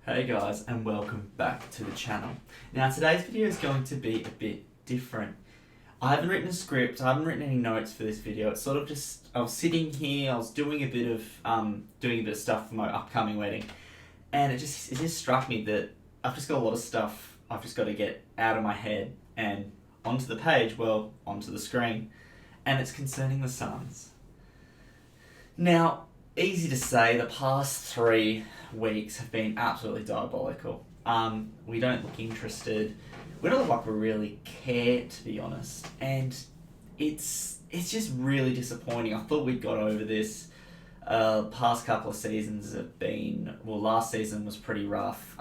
Hey guys, and welcome back to the channel. Now today's video is going to be a bit different. I haven't written a script, I haven't written any notes for this video. It's sort of just, I was sitting here, I was doing a bit of stuff for my upcoming wedding, and it just struck me that I've just got a lot of stuff I've just got to get out of my head and onto the page, well, onto the screen, and it's concerning the Suns. Now, easy to say, the past 3 weeks have been absolutely diabolical. We don't look interested. We don't look like we really care, to be honest. And it's just really disappointing. I thought we'd got over this. Past couple of seasons have been, well, last season was pretty rough.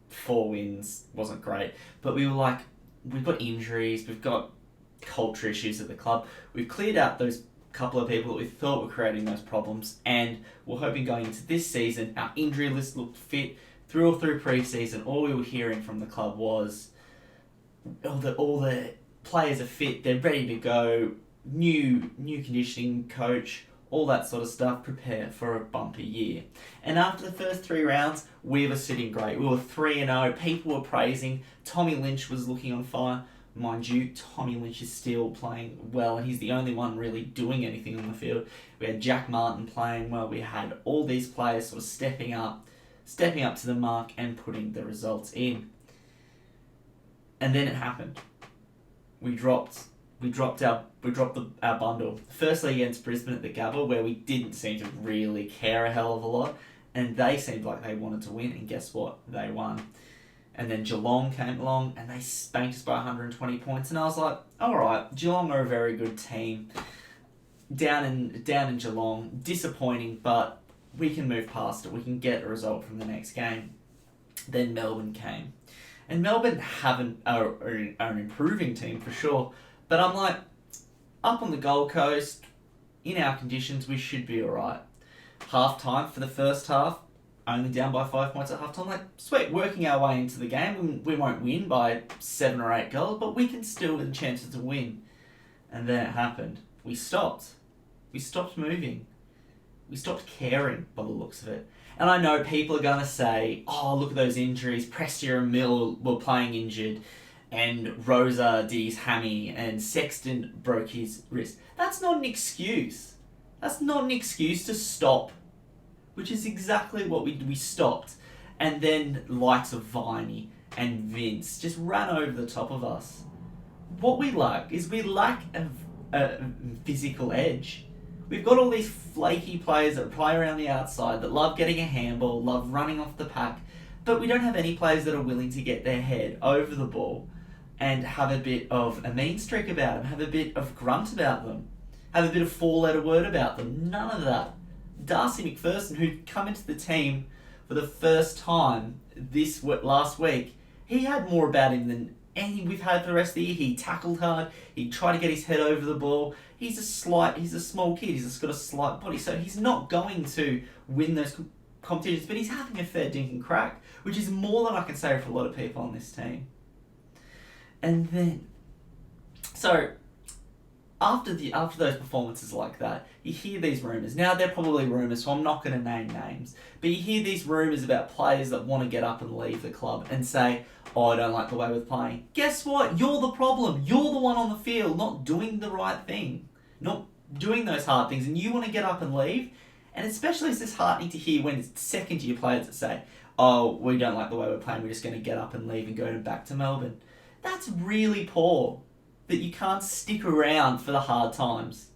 4 wins wasn't great. But we were like, we've got injuries, we've got culture issues at the club. We've cleared out those couple of people that we thought were creating those problems, and we're hoping going into this season our injury list looked fit. Through pre-season, all we were hearing from the club was all the players are fit, they're ready to go, new conditioning coach, all that sort of stuff, prepare for a bumpy year. And after the first 3 rounds, we were sitting great. We were 3-0, people were praising, Tommy Lynch was looking on fire. Mind you, Tommy Lynch is still playing well, and he's the only one really doing anything on the field. We had Jack Martin playing well. We had all these players sort of stepping up to the mark and putting the results in. And then it happened. We dropped our bundle. Firstly against Brisbane at the Gabba, where we didn't seem to really care a hell of a lot, and they seemed like they wanted to win, and guess what? They won. And then Geelong came along and they spanked us by 120 points. And I was like, alright, Geelong are a very good team. Down in Geelong, disappointing, but we can move past it. We can get a result from the next game. Then Melbourne came. And Melbourne are an improving team for sure. But I'm like, up on the Gold Coast, in our conditions, we should be alright. Half time for the first half, only down by 5 points at halftime. Like, sweet, working our way into the game. We won't win by 7 or 8 goals, but we can still have chances to win. And then it happened. We stopped. We stopped moving. We stopped caring by the looks of it. And I know people are going to say, oh, look at those injuries. Prestia and Mill were playing injured, and Rosa did his hammy, and Sexton broke his wrist. That's not an excuse. That's not an excuse to stop. Which is exactly what we stopped. And then likes of Viney and Vince just ran over the top of us. What we lack is a physical edge. We've got all these flaky players that play around the outside, that love getting a handball, love running off the pack, but we don't have any players that are willing to get their head over the ball and have a bit of a mean streak about them, have a bit of grunt about them, have a bit of 4-letter word about them. None of that. Darcy McPherson, who'd come into the team for the first time last week, he had more about him than any we've had for the rest of the year. He tackled hard. He tried to get his head over the ball. He's a small kid. He's just got a slight body, so he's not going to win those competitions. But he's having a fair dinkum crack, which is more than I can say for a lot of people on this team. And then, so after those performances like that, you hear these rumours. Now, they're probably rumours, so I'm not going to name names. But you hear these rumours about players that want to get up and leave the club and say, oh, I don't like the way we're playing. Guess what? You're the problem. You're the one on the field not doing the right thing. Not doing those hard things. And you want to get up and leave? And especially it's disheartening to hear when it's second-year players that say, oh, we don't like the way we're playing. We're just going to get up and leave and go back to Melbourne. That's really poor. That you can't stick around for the hard times.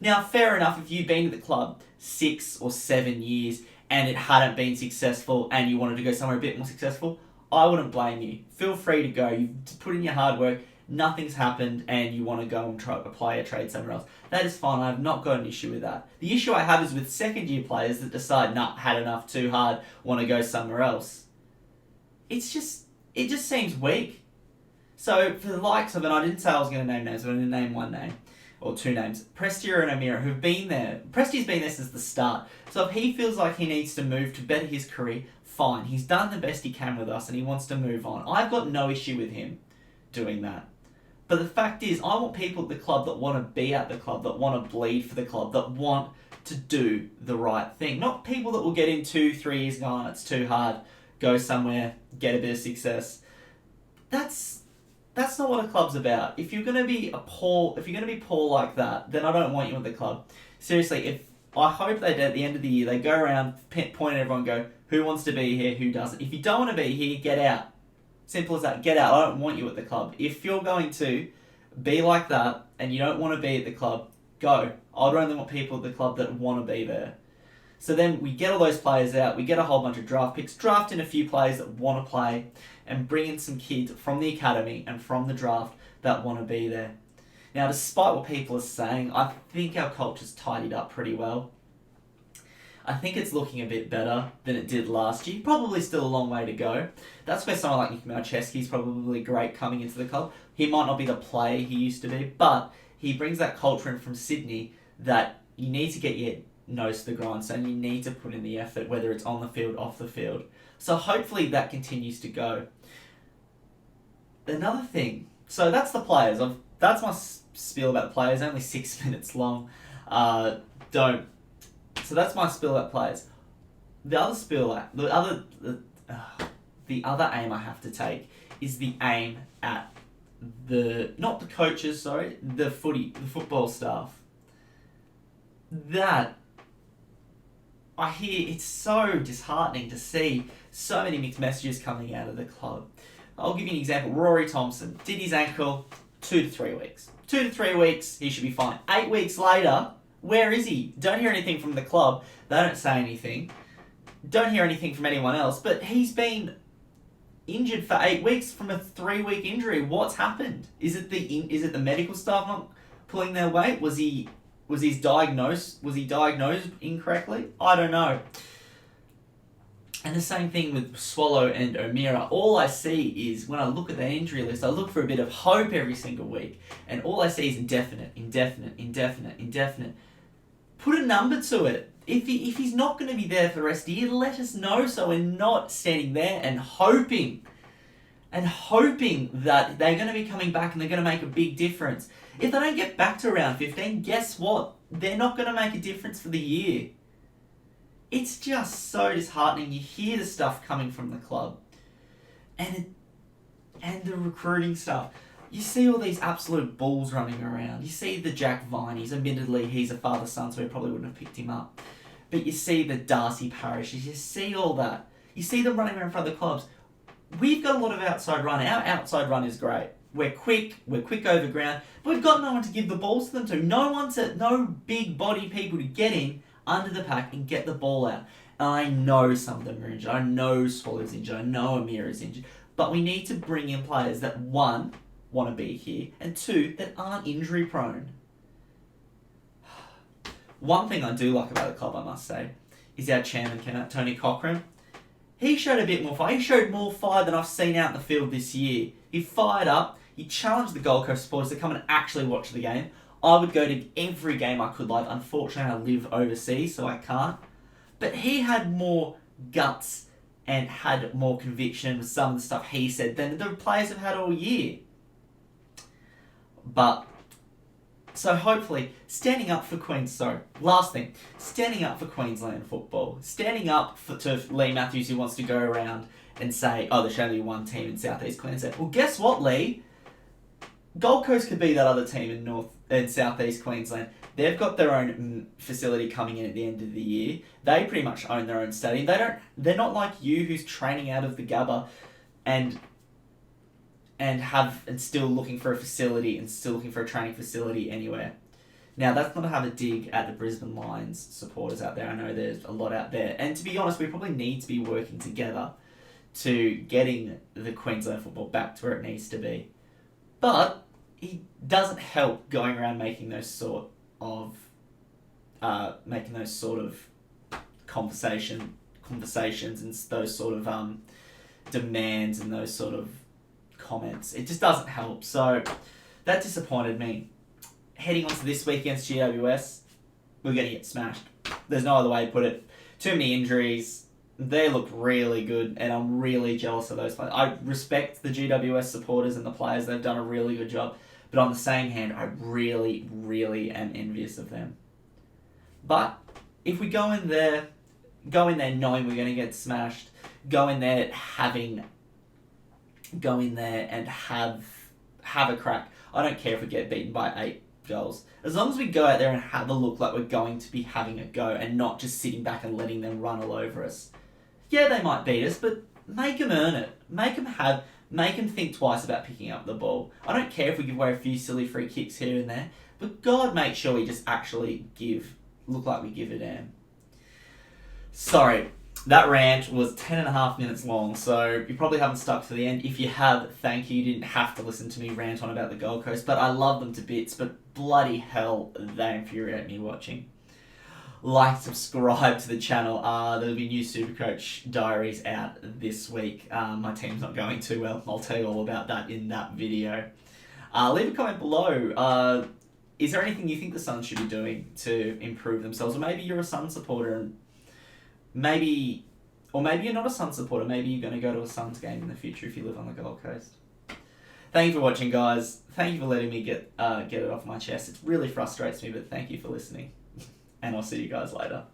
Now, fair enough, if you've been to the club 6 or 7 years and it hadn't been successful and you wanted to go somewhere a bit more successful, I wouldn't blame you. Feel free to go. You've put in your hard work, nothing's happened, and you want to go and try to apply a trade somewhere else. That is fine. I've not got an issue with that. The issue I have is with second-year players that decide, nah, had enough, too hard, want to go somewhere else. It just seems weak. So, for the likes of, and I didn't say I was going to name names, but I'm going to name one name, or 2 names, Prestia and Amira, who've been there. Prestia's been there since the start. So if he feels like he needs to move to better his career, fine. He's done the best he can with us and he wants to move on. I've got no issue with him doing that. But the fact is, I want people at the club that want to be at the club, that want to bleed for the club, that want to do the right thing. Not people that will get in 2-3 years going, it's too hard, go somewhere, get a bit of success. That's not what a club's about. If you're gonna be poor like that, then I don't want you at the club. Seriously, I hope that at the end of the year they go around, point at everyone, go, who wants to be here, who doesn't. If you don't want to be here, get out. Simple as that. Get out. I don't want you at the club. If you're going to be like that and you don't want to be at the club, go. I'd only want people at the club that want to be there. So then we get all those players out, we get a whole bunch of draft picks, draft in a few players that want to play, and bring in some kids from the academy and from the draft that want to be there. Now, despite what people are saying, I think our culture's tidied up pretty well. I think it's looking a bit better than it did last year. Probably still a long way to go. That's where someone like Nick Malcheski's probably great coming into the club. He might not be the player he used to be, but he brings that culture in from Sydney that you need to get your nose to the grindstone. You need to put in the effort, whether it's on the field, off the field. So hopefully that continues to go. Another thing, so that's the players. That's my spiel about the players. Only 6 minutes long. So that's my spiel about players. The other aim I have to take is the aim at not the coaches, the football staff. That I hear, it's so disheartening to see so many mixed messages coming out of the club. I'll give you an example. Rory Thompson did his ankle 2 to 3 weeks. 2 to 3 weeks, he should be fine. 8 weeks later, where is he? Don't hear anything from the club. They don't say anything. Don't hear anything from anyone else. But he's been injured for 8 weeks from a 3-week injury. What's happened? Is it the medical staff not pulling their weight? Was he diagnosed incorrectly? I don't know. And the same thing with Swallow and O'Meara. All I see is, when I look at their injury list, I look for a bit of hope every single week. And all I see is indefinite. Put a number to it. If he's not going to be there for the rest of the year, let us know so we're not standing there and hoping that they're going to be coming back and they're going to make a big difference. If they don't get back to round 15, guess what? They're not going to make a difference for the year. It's just so disheartening. You hear the stuff coming from the club and the recruiting stuff. You see all these absolute balls running around. You see the Jack Viney's. Admittedly, he's a father-son, so he probably wouldn't have picked him up. But you see the Darcy Parishes. You see all that. You see them running around in front of the clubs. We've got a lot of outside run. Our outside run is great. We're quick over ground, but we've got no one to give the balls to them to. No big body people to get in under the pack and get the ball out. And I know some of them are injured. I know Swallow's injured. I know Amira's injured. But we need to bring in players that, one, want to be here, and two, that aren't injury prone. One thing I do like about the club, I must say, is our chairman, Tony Cochrane. He showed a bit more fire. He showed more fire than I've seen out in the field this year. He fired up. He challenged the Gold Coast supporters to come and actually watch the game. I would go to every game I could live. Unfortunately, I live overseas, so I can't. But he had more guts and had more conviction with some of the stuff he said than the players have had all year. But, so hopefully, standing up for last thing, standing up for Queensland football. Standing up to Lee Matthews, who wants to go around and say, oh, there should only be one team in South East Queensland. Well, guess what, Lee? Gold Coast could be that other team in South East Queensland. They've got their own facility coming in at the end of the year. They pretty much own their own stadium. They're not like you, who's training out of the Gabba and still looking for a facility and still looking for a training facility anywhere. Now, that's not to have a dig at the Brisbane Lions supporters out there. I know there's a lot out there. And to be honest, we probably need to be working together to getting the Queensland football back to where it needs to be. But it doesn't help going around making those sort of conversations and those sort of demands and those sort of comments. It just doesn't help. So that disappointed me. Heading on to this weekend's GWS, we're going to get smashed. There's no other way to put it. Too many injuries. They look really good, and I'm really jealous of those players. I respect the GWS supporters and the players. They've done a really good job. But on the same hand, I really, really am envious of them. But if we go in there knowing we're going to get smashed, go in there and have a crack. I don't care if we get beaten by 8 goals. As long as we go out there and have a look like we're going to be having a go and not just sitting back and letting them run all over us. Yeah, they might beat us, but make them earn it. Make them think twice about picking up the ball. I don't care if we give away a few silly free kicks here and there, but God, make sure we just actually look like we give a damn. Sorry, that rant was 10.5 minutes long, so you probably haven't stuck to the end. If you have, thank you. You didn't have to listen to me rant on about the Gold Coast, but I love them to bits, but bloody hell, they infuriate me watching. Like, subscribe to the channel. There'll be new Supercoach diaries out this week. My team's not going too well. I'll tell you all about that in that video. Leave a comment below. Is there anything you think the Suns should be doing to improve themselves? Or maybe you're a Suns supporter and maybe you're not a Suns supporter. Maybe you're going to go to a Suns game in the future if you live on the Gold Coast. Thank you for watching, guys. Thank you for letting me get it off my chest. It really frustrates me, but thank you for listening. And I'll see you guys later.